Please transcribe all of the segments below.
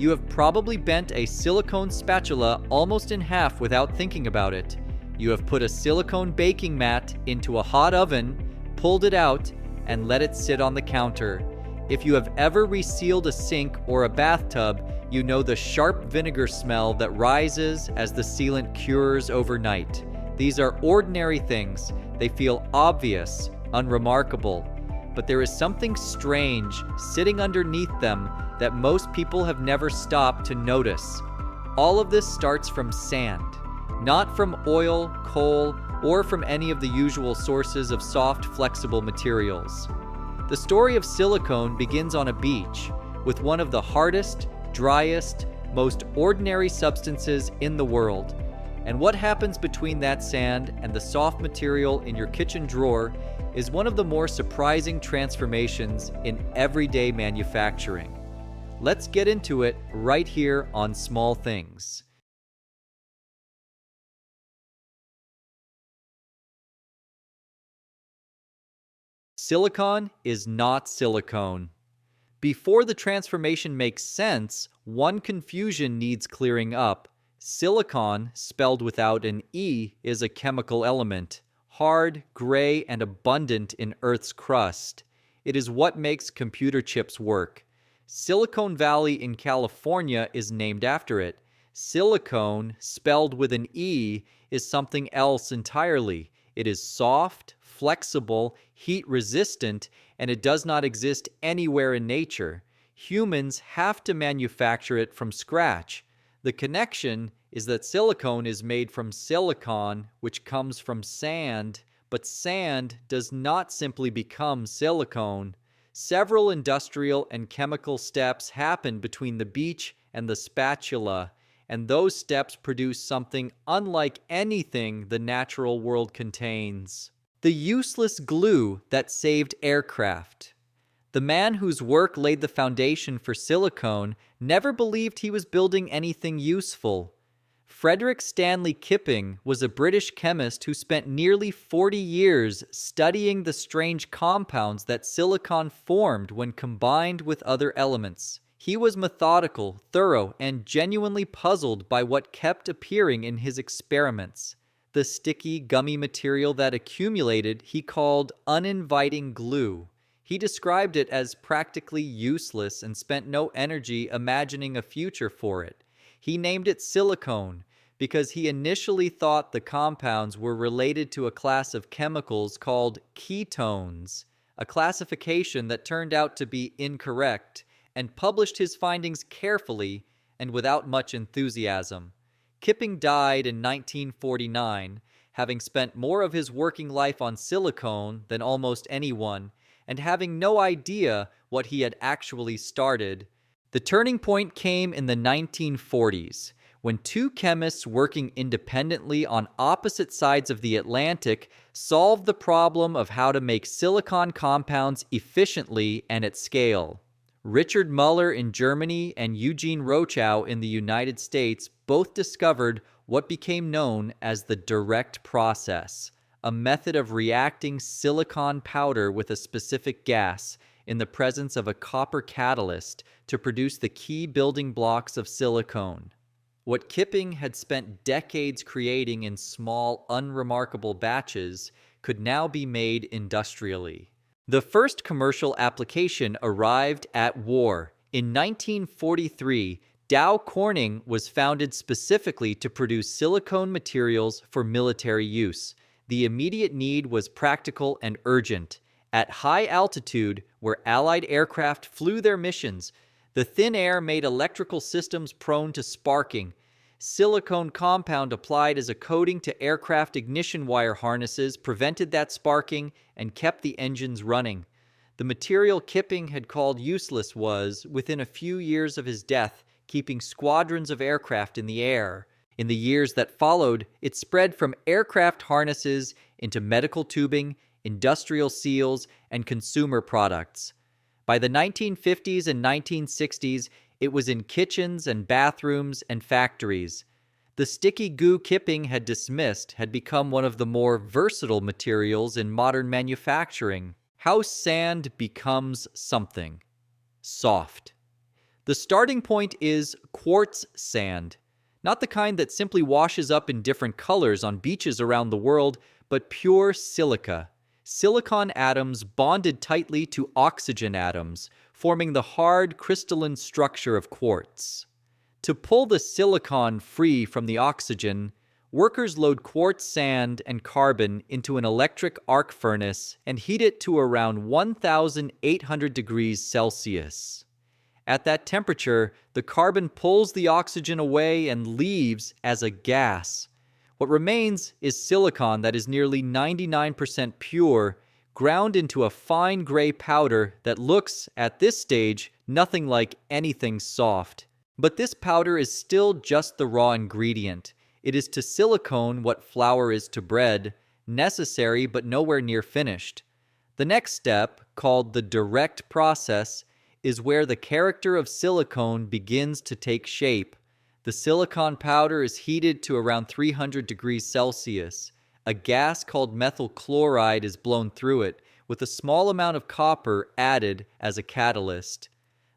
You have probably bent a silicone spatula almost in half without thinking about it. You have put a silicone baking mat into a hot oven, pulled it out, and let it sit on the counter. If you have ever resealed a sink or a bathtub, you know the sharp vinegar smell that rises as the sealant cures overnight. These are ordinary things. They feel obvious, unremarkable, but there is something strange sitting underneath them that most people have never stopped to notice. All of this starts from sand, not from oil, coal, or from any of the usual sources of soft, flexible materials. The story of silicone begins on a beach with one of the hardest, driest, most ordinary substances in the world. And what happens between that sand and the soft material in your kitchen drawer is one of the more surprising transformations in everyday manufacturing. Let's get into it right here on Small Things. Silicon is not silicone. Before the transformation makes sense, one confusion needs clearing up. Silicon, spelled without an E, is a chemical element, hard, gray, and abundant in Earth's crust. It is what makes computer chips work. Silicon Valley in California is named after it. Silicone, spelled with an E, is something else entirely. It is soft, flexible, heat-resistant, and it does not exist anywhere in nature. Humans have to manufacture it from scratch. The connection is that silicone is made from silicon, which comes from sand, but sand does not simply become silicone. Several industrial and chemical steps happen between the beach and the spatula, and those steps produce something unlike anything the natural world contains. The useless glue that saved aircraft. The man whose work laid the foundation for silicone never believed he was building anything useful. Frederick Stanley Kipping was a British chemist who spent nearly 40 years studying the strange compounds that silicon formed when combined with other elements. He was methodical, thorough, and genuinely puzzled by what kept appearing in his experiments. The sticky, gummy material that accumulated he called uninviting glue. He described it as practically useless and spent no energy imagining a future for it. He named it silicone because he initially thought the compounds were related to a class of chemicals called ketones, a classification that turned out to be incorrect, and published his findings carefully and without much enthusiasm. Kipping died in 1949, having spent more of his working life on silicone than almost anyone, and having no idea what he had actually started. The turning point came in the 1940s, when two chemists working independently on opposite sides of the Atlantic solved the problem of how to make silicon compounds efficiently and at scale. Richard Muller in Germany and Eugene Rochow in the United States both discovered what became known as the direct process, a method of reacting silicon powder with a specific gas in the presence of a copper catalyst to produce the key building blocks of silicone. What Kipping had spent decades creating in small, unremarkable batches could now be made industrially. The first commercial application arrived at war. In 1943, Dow Corning was founded specifically to produce silicone materials for military use. The immediate need was practical and urgent. At high altitude, where Allied aircraft flew their missions, the thin air made electrical systems prone to sparking. Silicone compound applied as a coating to aircraft ignition wire harnesses prevented that sparking and kept the engines running. The material Kipping had called useless was, within a few years of his death, keeping squadrons of aircraft in the air. In the years that followed, it spread from aircraft harnesses into medical tubing, industrial seals, and consumer products. By the 1950s and 1960s, it was in kitchens and bathrooms and factories. The sticky goo Kipping had dismissed had become one of the more versatile materials in modern manufacturing. How sand becomes something. Soft. The starting point is quartz sand, not the kind that simply washes up in different colors on beaches around the world, but pure silica. Silicon atoms bonded tightly to oxygen atoms, forming the hard crystalline structure of quartz. To pull the silicon free from the oxygen, workers load quartz sand and carbon into an electric arc furnace and heat it to around 1,800 degrees Celsius. At that temperature, the carbon pulls the oxygen away and leaves as a gas. What remains is silicon that is nearly 99% pure, ground into a fine gray powder that looks, at this stage, nothing like anything soft. But this powder is still just the raw ingredient. It is to silicone what flour is to bread, necessary but nowhere near finished. The next step, called the direct process, is where the character of silicone begins to take shape. The silicon powder is heated to around 300 degrees Celsius. A gas called methyl chloride is blown through it, with a small amount of copper added as a catalyst.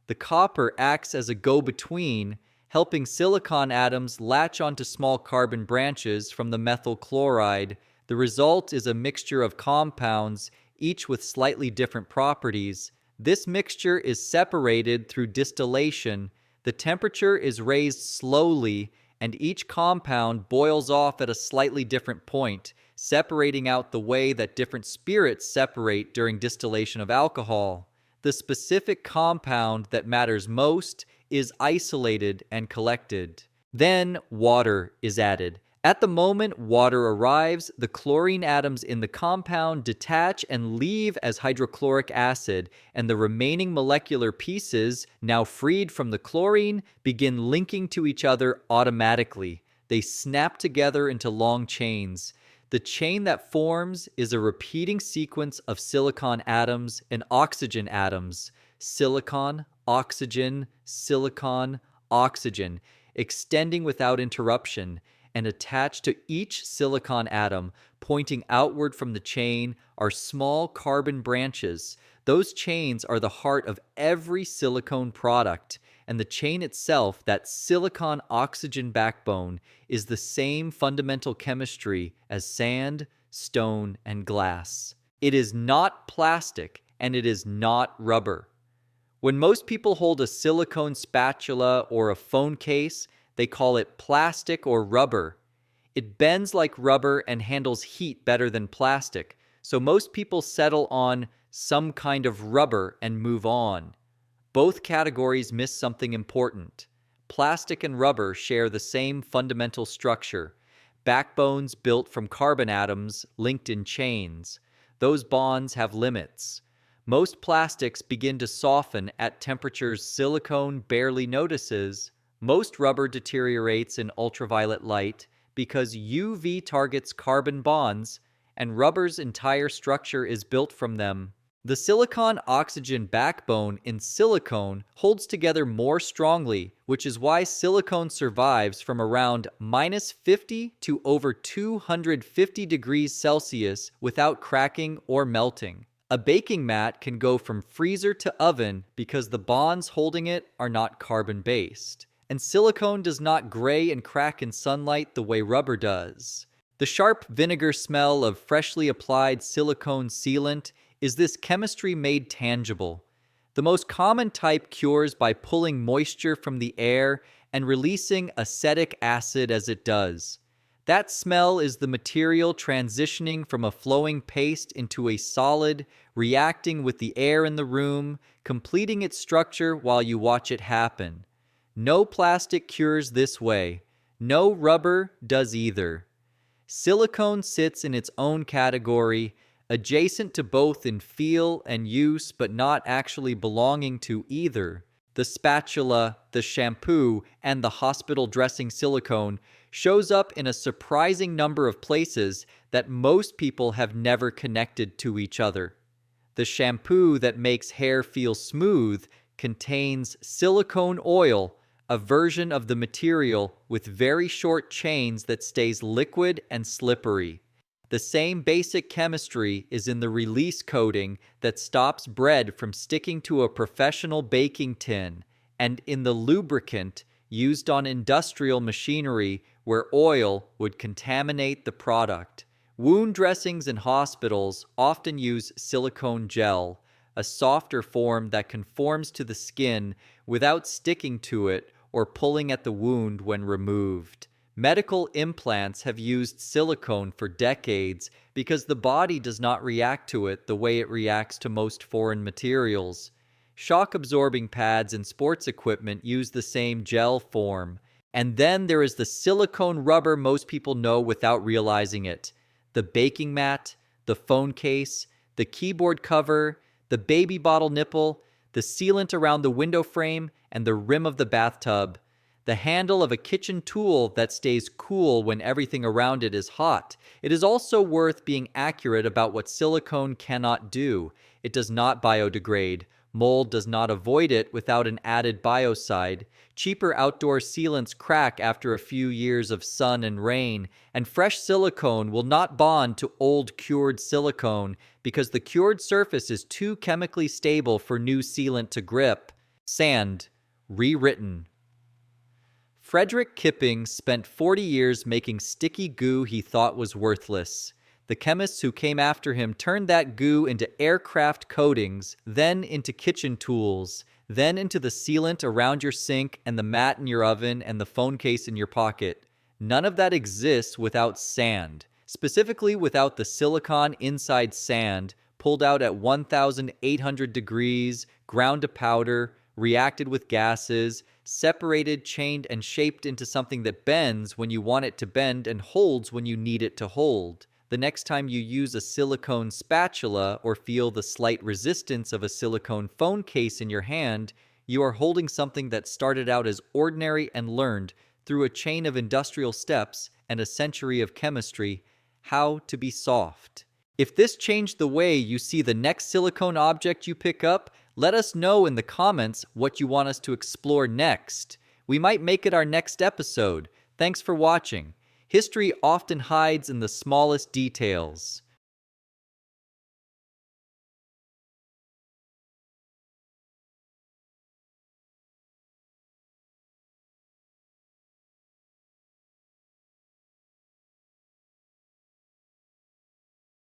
The copper acts as a go-between, helping silicon atoms latch onto small carbon branches from the methyl chloride. The result is a mixture of compounds, each with slightly different properties. This mixture is separated through distillation. The temperature is raised slowly, and each compound boils off at a slightly different point, separating out the way that different spirits separate during distillation of alcohol. The specific compound that matters most is isolated and collected. Then water is added. At the moment water arrives, the chlorine atoms in the compound detach and leave as hydrochloric acid, and the remaining molecular pieces, now freed from the chlorine, begin linking to each other automatically. They snap together into long chains. The chain that forms is a repeating sequence of silicon atoms and oxygen atoms. Silicon, oxygen, silicon, oxygen, extending without interruption. And attached to each silicon atom, pointing outward from the chain, are small carbon branches. Those chains are the heart of every silicone product, and the chain itself, that silicon-oxygen backbone, is the same fundamental chemistry as sand, stone, and glass. It is not plastic, and it is not rubber. When most people hold a silicone spatula or a phone case, they call it plastic or rubber. It bends like rubber and handles heat better than plastic, so most people settle on some kind of rubber and move on. Both categories miss something important. Plastic and rubber share the same fundamental structure, backbones built from carbon atoms linked in chains. Those bonds have limits. Most plastics begin to soften at temperatures silicone barely notices. Most rubber deteriorates in ultraviolet light because UV targets carbon bonds, and rubber's entire structure is built from them. The silicon-oxygen backbone in silicone holds together more strongly, which is why silicone survives from around -50 to over 250 degrees Celsius without cracking or melting. A baking mat can go from freezer to oven because the bonds holding it are not carbon-based. And silicone does not gray and crack in sunlight the way rubber does. The sharp vinegar smell of freshly applied silicone sealant is this chemistry made tangible. The most common type cures by pulling moisture from the air and releasing acetic acid as it does. That smell is the material transitioning from a flowing paste into a solid, reacting with the air in the room, completing its structure while you watch it happen. No plastic cures this way. No rubber does either. Silicone sits in its own category, adjacent to both in feel and use, but not actually belonging to either. The spatula, the shampoo, and the hospital dressing silicone shows up in a surprising number of places that most people have never connected to each other. The shampoo that makes hair feel smooth contains silicone oil, a version of the material with very short chains that stays liquid and slippery. The same basic chemistry is in the release coating that stops bread from sticking to a professional baking tin, and in the lubricant used on industrial machinery where oil would contaminate the product. Wound dressings in hospitals often use silicone gel, a softer form that conforms to the skin without sticking to it or pulling at the wound when removed. Medical implants have used silicone for decades because the body does not react to it the way it reacts to most foreign materials. Shock-absorbing pads in sports equipment use the same gel form. And then there is the silicone rubber most people know without realizing it. The baking mat, the phone case, the keyboard cover, the baby bottle nipple, the sealant around the window frame, and the rim of the bathtub. The handle of a kitchen tool that stays cool when everything around it is hot. It is also worth being accurate about what silicone cannot do. It does not biodegrade. Mold does not avoid it without an added biocide. Cheaper outdoor sealants crack after a few years of sun and rain, and fresh silicone will not bond to old cured silicone because the cured surface is too chemically stable for new sealant to grip. Sand. Rewritten. Frederick Kipping spent 40 years making sticky goo he thought was worthless. The chemists who came after him turned that goo into aircraft coatings, then into kitchen tools, then into the sealant around your sink and the mat in your oven and the phone case in your pocket. None of that exists without sand, specifically without the silicon inside sand, pulled out at 1,800 degrees, ground to powder, reacted with gases, separated, chained, and shaped into something that bends when you want it to bend and holds when you need it to hold. The next time you use a silicone spatula or feel the slight resistance of a silicone phone case in your hand, you are holding something that started out as ordinary and learned through a chain of industrial steps and a century of chemistry, how to be soft. If this changed the way you see the next silicone object you pick up, let us know in the comments what you want us to explore next. We might make it our next episode. Thanks for watching. History often hides in the smallest details.